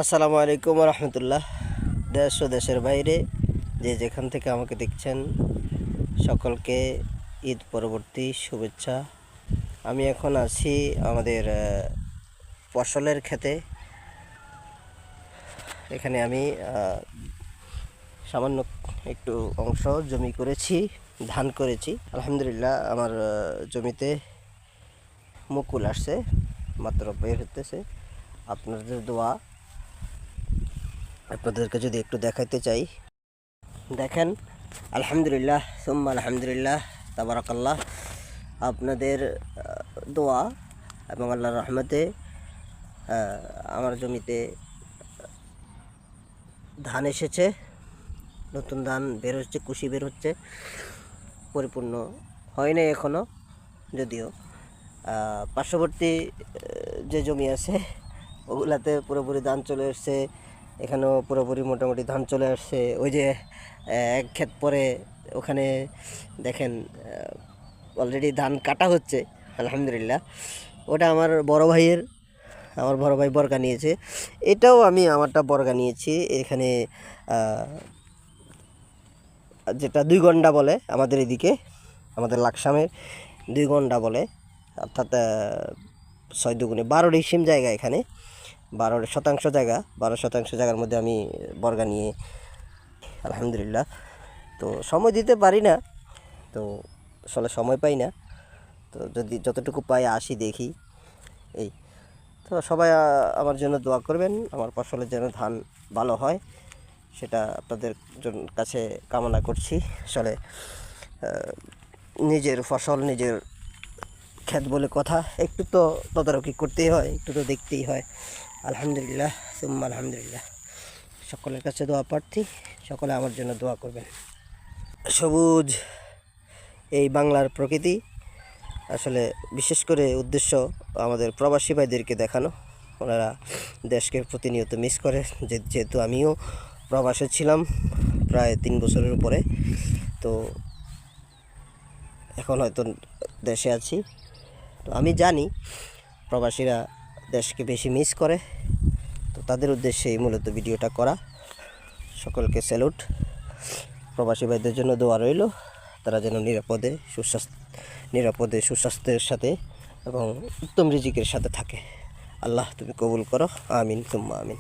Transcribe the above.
আসসালামু আলাইকুম রহমতুল্লাহ। দেশ ও দেশের বাইরে যে যেখান থেকে আমাকে দেখছেন সকলকে ঈদ পরবর্তী শুভেচ্ছা। আমি এখন আছি আমাদের ফসলের ক্ষেতে। এখানে আমি সামান্য একটু অংশ জমি করেছি, ধান করেছি। আলহামদুলিল্লাহ আমার জমিতে মুকুল আসছে, মাত্র বের হতেছে। আপনাদের দোয়া, আপনাদেরকে যদি একটু দেখাইতে চাই, দেখেন। আলহামদুলিল্লাহ সুম্মা আলহামদুলিল্লাহ তাবারাকাল্লাহ। আপনাদের দোয়া এবং আল্লাহর রহমতে আমার জমিতে ধান এসেছে, নতুন ধান বের হচ্ছে, কুশি বের হচ্ছে। পরিপূর্ণ হয় নাই এখনও, যদিও পার্শ্ববর্তী যে জমি আছে ওগুলাতে পুরোপুরি ধান চলে আসছে। এখানেও পুরোপুরি মোটামুটি ধান চলে আসছে। ওই যে এক ক্ষেত পরে ওখানে দেখেন অলরেডি ধান কাটা হচ্ছে। আলহামদুলিল্লাহ, ওটা আমার বড় ভাই বর্গা নিয়েছে। এটাও আমি আমারটা বর্গা নিয়েছি। এখানে যেটা 2 গন্ডা বলে আমাদের এদিকে, আমাদের লাকসামের 2 গন্ডা বলে, অর্থাৎ 6 দুগুণে 12 ডিসিম জায়গা। এখানে 12 শতাংশ জায়গার মধ্যে আমি বর্গা নিয়ে আলহামদুলিল্লাহ। তো সময় দিতে পারি না, তো আসলে সময় পাই না। তো যদি যতটুকু পাই আসি, দেখি এই। তো সবাই আমার জন্য দোয়া করবেন, আমার ফসলের যেন ধান ভালো হয়, সেটা আপনাদের কাছে কামনা করছি। আসলে নিজের ফসল, নিজের ক্ষেত বলে কথা, একটু তো তদারকি করতেই হয়, একটু তো দেখতেই হয়। আলহামদুলিল্লাহ সুম্মা আলহামদুলিল্লাহ। সকলের কাছে দোয়া প্রার্থী, সকলে আমার জন্য দোয়া করবেন। সবুজ এই বাংলার প্রকৃতি, আসলে বিশেষ করে উদ্দেশ্য আমাদের প্রবাসী ভাইদেরকে দেখানো। ওনারা দেশকে প্রতিনিয়ত মিস করে, যেহেতু আমিও প্রবাসে ছিলাম প্রায় 3 বছরের উপরে। তো এখন হয়তো দেশে আছি। তো আমি জানি প্রবাসীরা দেশকে বেশি মিস করে। তো তাদের উদ্দেশ্যেই মূলত ভিডিওটা করা। সকলকে স্যালুট। প্রবাসী ভাইদের জন্য দোয়া রইল, তারা যেন নিরাপদে সুস্বাস্থ্যের সাথে এবং উত্তম রিজিকের সাথে থাকে। আল্লাহ তুমি কবুল করো, আমিন সুম্মা আমিন।